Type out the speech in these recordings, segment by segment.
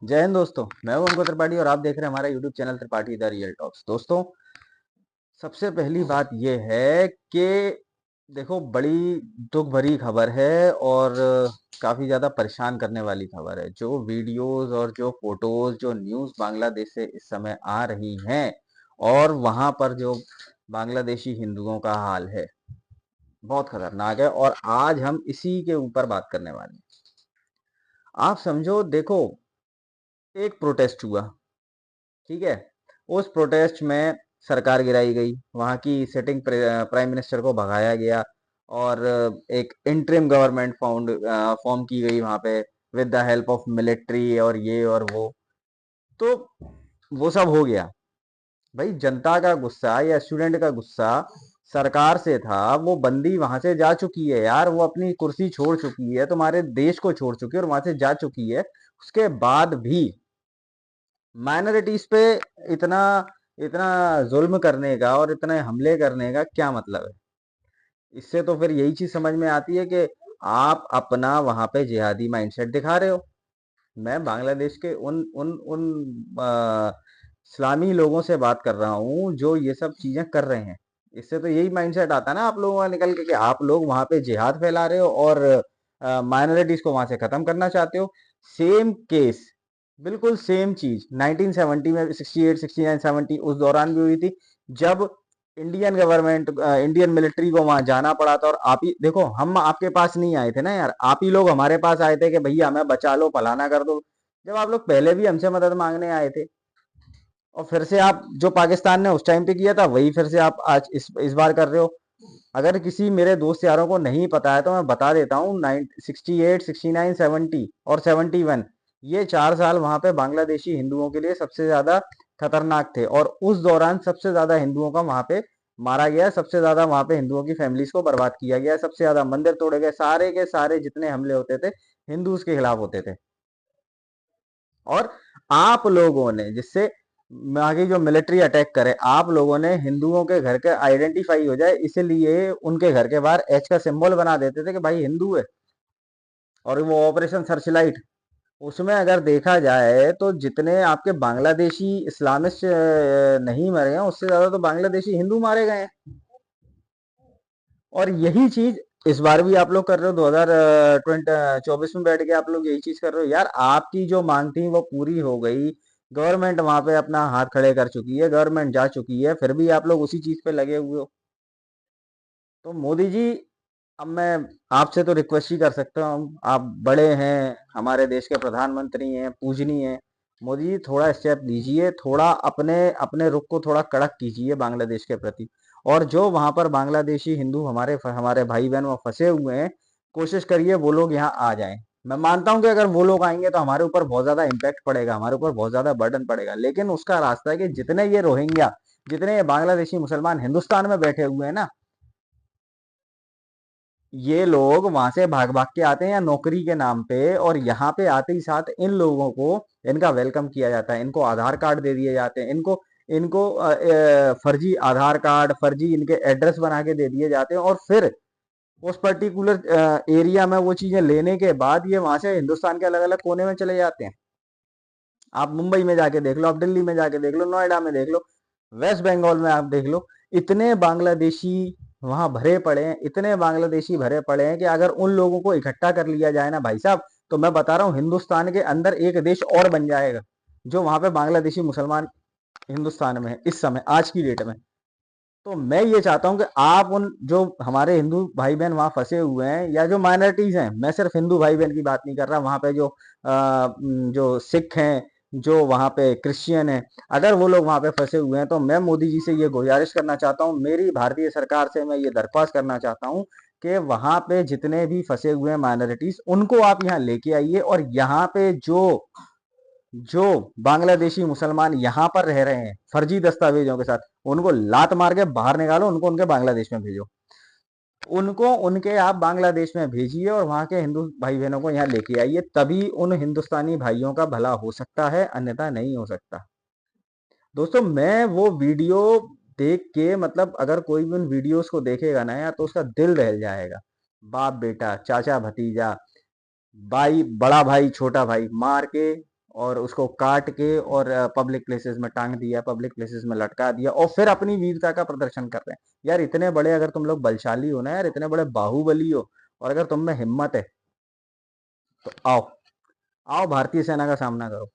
जय हिंद दोस्तों। मैं हूं अंकुर त्रिपाठी और आप देख रहे हैं हमारा YouTube channel Tripathi the real talks. दोस्तों, सबसे पहली बात यह है कि देखो, बड़ी दुख भरी खबर है और काफी ज्यादा परेशान करने वाली खबर है। जो वीडियोस और जो फोटोज, जो न्यूज बांग्लादेश से इस समय आ रही हैं और वहां पर जो बांग्लादेशी हिंदुओं का हाल है, बहुत खतरनाक है। और आज हम इसी के ऊपर बात करने वाले हैं। आप समझो, देखो, एक प्रोटेस्ट हुआ, ठीक है। उस प्रोटेस्ट में सरकार गिराई गई, वहां की सिटिंग प्राइम मिनिस्टर को भगाया गया और एक इंटरिम गवर्नमेंट फॉर्म की गई वहां पे, with the help of military और ये और वो। तो वो सब हो गया। भाई, जनता का गुस्सा या स्टूडेंट का गुस्सा सरकार से था, वो बंदी वहां से जा चुकी है यार। वो अपनी कुर्सी छोड़ चुकी है, तुम्हारे देश को छोड़ चुकी है और वहां से जा चुकी है। उसके बाद भी माइनॉरिटीज पे इतना इतना जुल्म करने का और इतने हमले करने का क्या मतलब है? इससे तो फिर यही चीज समझ में आती है कि आप अपना वहां पे जिहादी माइंडसेट दिखा रहे हो। मैं बांग्लादेश के उन उन उन अ, इस्लामी लोगों से बात कर रहा हूँ जो ये सब चीजें कर रहे हैं। इससे तो यही माइंडसेट आता है ना आप लोगों का निकल के, कि आप लोग वहां पे जिहाद फैला रहे हो और माइनॉरिटीज को वहां से खत्म करना चाहते हो। सेम केस, बिल्कुल सेम चीज 1970 में, 68, 69, 70 उस दौरान भी हुई थी, जब इंडियन गवर्नमेंट, इंडियन मिलिट्री को वहां जाना पड़ा था। और आप ही देखो, हम आपके पास नहीं आए थे ना यार, आप ही लोग हमारे पास आए थे कि भैया हमें बचा लो, फलाना कर दो। जब आप लोग पहले भी हमसे मदद मांगने आए थे, और फिर से आप जो पाकिस्तान ने उस टाइम पे किया था वही फिर से आप आज इस बार कर रहे हो। अगर किसी मेरे दोस्त यारों को नहीं पता है तो मैं बता देता हूँ, 68, 69, 70 और 71, ये 4 साल वहां पे बांग्लादेशी हिंदुओं के लिए सबसे ज्यादा खतरनाक थे। और उस दौरान सबसे ज्यादा हिंदुओं का वहां पे मारा गया, सबसे ज्यादा वहां पे हिंदुओं की फैमिलीज को बर्बाद किया गया, सबसे ज्यादा मंदिर तोड़े गए। सारे के सारे जितने हमले होते थे, हिंदूज के खिलाफ होते थे। और आप लोगों ने, जिससे आगे जो मिलिट्री अटैक करे, आप लोगों ने हिंदुओं के घर के आइडेंटिफाई हो जाए इसलिए उनके घर के बाहर एच का सिंबल बना देते थे कि भाई हिंदू है। और वो ऑपरेशन सर्चलाइट, उसमें अगर देखा जाए तो जितने आपके बांग्लादेशी इस्लामिस्ट नहीं मरे हैं, उससे ज्यादा तो बांग्लादेशी हिंदू मारे गए हैं। और यही चीज इस बार भी आप लोग कर रहे हो, 2024 में बैठ के आप लोग यही चीज कर रहे हो यार। आपकी जो मांग थी वो पूरी हो गई, गवर्नमेंट वहां पे अपना हाथ खड़े कर चुकी है, गवर्नमेंट जा चुकी है, फिर भी आप लोग उसी चीज पे लगे हुए हो। तो मोदी जी, अब मैं आपसे तो रिक्वेस्ट ही कर सकता हूँ, आप बड़े हैं, हमारे देश के प्रधानमंत्री हैं, पूजनीय हैं। मोदी जी, थोड़ा स्टेप लीजिए, थोड़ा अपने अपने रुख को थोड़ा कड़क कीजिए बांग्लादेश के प्रति। और जो वहां पर बांग्लादेशी हिंदू हमारे हमारे भाई बहन वहाँ फंसे हुए हैं, कोशिश करिए वो लोग यहाँ आ जाएं। मैं मानता हूं कि अगर वो लोग आएंगे तो हमारे ऊपर बहुत ज्यादा इम्पैक्ट पड़ेगा, हमारे ऊपर बहुत ज्यादा बर्डन पड़ेगा, लेकिन उसका रास्ता है कि जितने ये रोहिंग्या, जितने ये बांग्लादेशी मुसलमान हिंदुस्तान में बैठे हुए हैं ना, ये लोग वहां से भाग भाग के आते हैं या नौकरी के नाम पे, और यहाँ पे आते ही साथ इन लोगों को, इनका वेलकम किया जाता है, इनको आधार कार्ड दे दिए जाते हैं, इनको इनको फर्जी आधार कार्ड, फर्जी इनके एड्रेस बना के दे दिए जाते हैं। और फिर उस पर्टिकुलर एरिया में वो चीजें लेने के बाद ये वहां से हिंदुस्तान के अलग अलग कोने में चले जाते हैं। आप मुंबई में जाके देख लो, आप दिल्ली में जाके देख लो, नोएडा में देख लो, वेस्ट बंगाल में आप देख लो, इतने बांग्लादेशी वहां भरे पड़े हैं, इतने बांग्लादेशी भरे पड़े हैं कि अगर उन लोगों को इकट्ठा कर लिया जाए ना भाई साहब, तो मैं बता रहा हूँ हिंदुस्तान के अंदर एक देश और बन जाएगा, जो वहां पे बांग्लादेशी मुसलमान हिंदुस्तान में है इस समय, आज की डेट में। तो मैं ये चाहता हूं कि आप उन जो हमारे हिंदू भाई बहन वहां फंसे हुए हैं, या जो माइनॉरिटीज हैं, मैं सिर्फ हिंदू भाई बहन की बात नहीं कर रहा, वहां पे जो सिख हैं, जो वहां पे क्रिश्चियन हैं, अगर वो लोग वहां पे फंसे हुए हैं, तो मैं मोदी जी से ये गुजारिश करना चाहता हूँ, मेरी भारतीय सरकार से मैं ये दरख्वास्त करना चाहता हूँ कि वहां पे जितने भी फंसे हुए हैं माइनॉरिटीज, उनको आप यहाँ लेके आइए। और यहाँ पे जो जो बांग्लादेशी मुसलमान यहाँ पर रह रहे हैं फर्जी दस्तावेजों के साथ, उनको लात मार के बाहर निकालो, उनको उनके बांग्लादेश में भेजो, उनको उनके आप बांग्लादेश में भेजिए और वहां के हिंदू भाई बहनों को यहाँ लेके आइए, तभी उन हिंदुस्तानी भाइयों का भला हो सकता है, अन्यथा नहीं हो सकता। दोस्तों, मैं वो वीडियो देख के, मतलब अगर कोई भी उन वीडियोस को देखेगा ना यार, तो उसका दिल दहल जाएगा। बाप बेटा, चाचा भतीजा, भाई, बड़ा भाई छोटा भाई मार के और उसको काट के और पब्लिक प्लेसेस में टांग दिया, पब्लिक प्लेसेस में लटका दिया और फिर अपनी वीरता का प्रदर्शन कर रहे हैं। यार इतने बड़े अगर तुम लोग बलशाली हो ना यार, इतने बड़े बाहुबली हो, और अगर तुम में हिम्मत है तो आओ, आओ भारतीय सेना का सामना करो,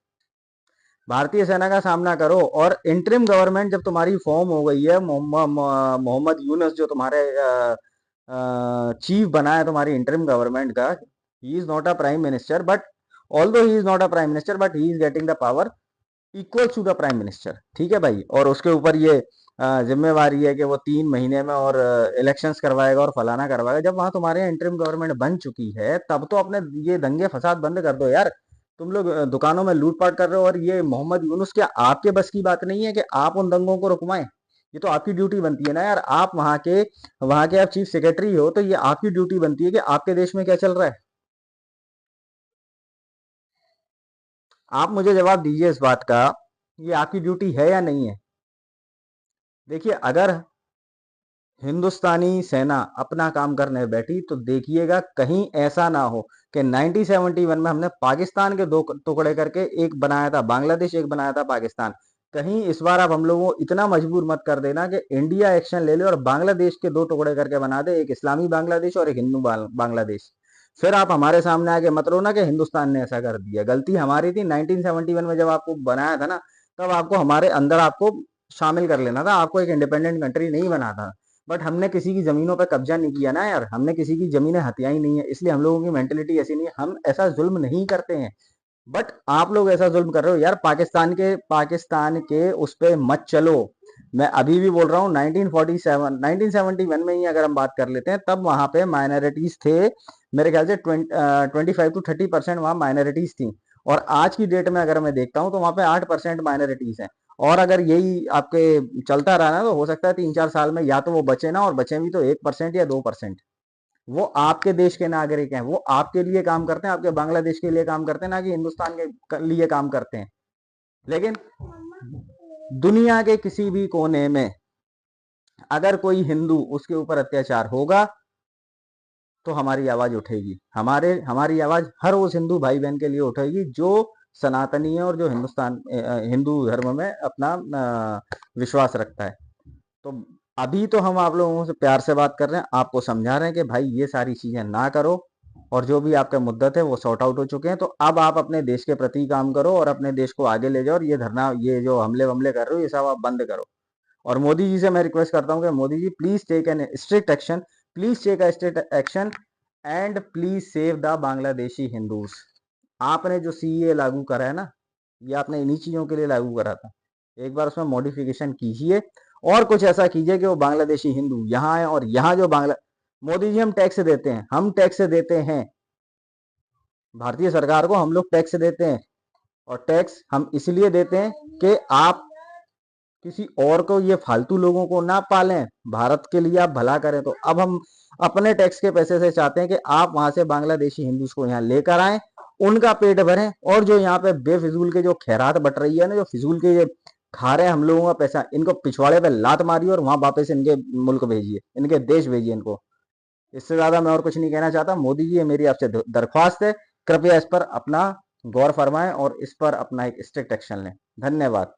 भारतीय सेना का सामना करो। और इंटरिम गवर्नमेंट जब तुम्हारी फॉर्म हो गई है, मोहम्मद यूनस जो तुम्हारे चीफ बना है तुम्हारी इंटरिम गवर्नमेंट का, he is not a prime minister, but although he is not a prime minister, but he is getting the power equal to the prime minister, ठीक है भाई। और उसके ऊपर ये जिम्मेवारी है कि वो 3 महीने में और इलेक्शंस करवाएगा और फलाना करवाएगा। जब वहां तुम्हारे यहाँ इंटरिम गवर्नमेंट बन चुकी है तब तो अपने ये दंगे फसाद बंद कर दो यार। तुम लोग दुकानों में लूटपाट कर रहे हो, और ये मोहम्मद यूनुस, क्या आपके बस की बात नहीं है कि आप उन दंगों को रुकवाएं? ये तो आपकी ड्यूटी बनती है ना यार, आप वहां के आप चीफ सेक्रेटरी हो, तो ये आपकी ड्यूटी बनती है कि आपके देश में क्या चल रहा है। आप मुझे जवाब दीजिए इस बात का, ये आपकी ड्यूटी है या नहीं है। देखिए, अगर हिंदुस्तानी सेना अपना काम करने बैठी तो देखिएगा कहीं ऐसा ना हो कि 1971 में हमने पाकिस्तान के दो टुकड़े करके एक बनाया था बांग्लादेश, एक बनाया था पाकिस्तान। कहीं इस बार आप हम लोगों को इतना मजबूर मत कर देना कि इंडिया एक्शन ले ले और बांग्लादेश के दो टुकड़े करके बना दे, एक इस्लामी बांग्लादेश और एक हिंदू बांग्लादेश। फिर आप हमारे सामने आके मत रोना कि हिंदुस्तान ने ऐसा कर दिया। गलती हमारी थी 1971 में, जब आपको बनाया था ना, तब आपको हमारे अंदर आपको शामिल कर लेना था, आपको एक इंडिपेंडेंट कंट्री नहीं बना था। बट हमने किसी की जमीनों पर कब्जा नहीं किया ना यार, हमने किसी की जमीनें हथियाई नहीं है, इसलिए हम लोगों की मेंटेलिटी ऐसी नहीं है, हम ऐसा जुल्म नहीं करते हैं। बट आप लोग ऐसा जुल्म कर रहे हो यार, पाकिस्तान के उस पे मत चलो। मैं अभी भी बोल रहा हूँ 1947 1971 में ही अगर हम बात कर लेते हैं, तब वहां पे माइनॉरिटीज थे, मेरे ख्याल से 25 to 30% वहां माइनॉरिटीज थी। और आज की डेट में अगर मैं देखता हूँ तो वहां पे 8% माइनॉरिटीज हैं। और अगर यही आपके चलता रहा ना तो हो सकता है 3-4 साल में या तो वो बचे ना, और बचे भी तो 1% या 2%। वो आपके देश के नागरिक हैं, वो आपके लिए काम करते हैं, आपके बांग्लादेश के लिए काम करते हैं, ना कि हिंदुस्तान के लिए काम करते हैं। लेकिन दुनिया के किसी भी कोने में अगर कोई हिंदू उसके ऊपर अत्याचार होगा तो हमारी आवाज उठेगी, हमारी आवाज हर उस हिंदू भाई बहन के लिए उठेगी जो सनातनी है और जो हिंदू धर्म में अपना विश्वास रखता है। तो अभी तो हम आप लोगों से प्यार से बात कर रहे हैं, आपको समझा रहे हैं कि भाई ये सारी चीजें ना करो, और जो भी आपका मुद्दत है वो सॉर्ट आउट हो चुके हैं। तो अब आप अपने देश के प्रति काम करो और अपने देश को आगे ले जाओ, और ये धरना, ये जो हमले वमले कर रहे हो, ये सब आप बंद करो। और मोदी जी से मैं रिक्वेस्ट करता हूँ कि Modi ji please take an strict action, please take a strict action, and please save the Bangladeshi Hindus. आपने जो सीए लागू करा है ना, ये आपने इन्हीं चीजों के लिए लागू करा था। एक बार उसमें मॉडिफिकेशन कीजिए और कुछ ऐसा कीजिए कि वो बांग्लादेशी हिंदू यहाँ आए, और यहाँ जो बांग्ला मोदी जी, हम टैक्स देते हैं, हम टैक्स देते हैं भारतीय सरकार को, हम लोग टैक्स देते हैं। और टैक्स हम इसलिए देते हैं कि आप किसी और को, ये फालतू लोगों को ना पालें, भारत के लिए आप भला करें। तो अब हम अपने टैक्स के पैसे से चाहते हैं कि आप वहां से बांग्लादेशी हिंदूज को यहाँ लेकर आए, उनका पेट भरें, और जो यहाँ पे बेफिजूल के जो खैरात बट रही है ना, जो फिजूल के ये खा रहे हैं हम लोगों का पैसा, इनको पिछवाड़े पे लात मारिए और वहां वापस इनके मुल्क भेजिए, इनके देश भेजिए इनको। इससे ज्यादा मैं और कुछ नहीं कहना चाहता। मोदी जी, ये मेरी आपसे दरख्वास्त है, कृपया इस पर अपना गौर फरमाएं और इस पर अपना एक स्ट्रिक्ट एक्शन लें। धन्यवाद।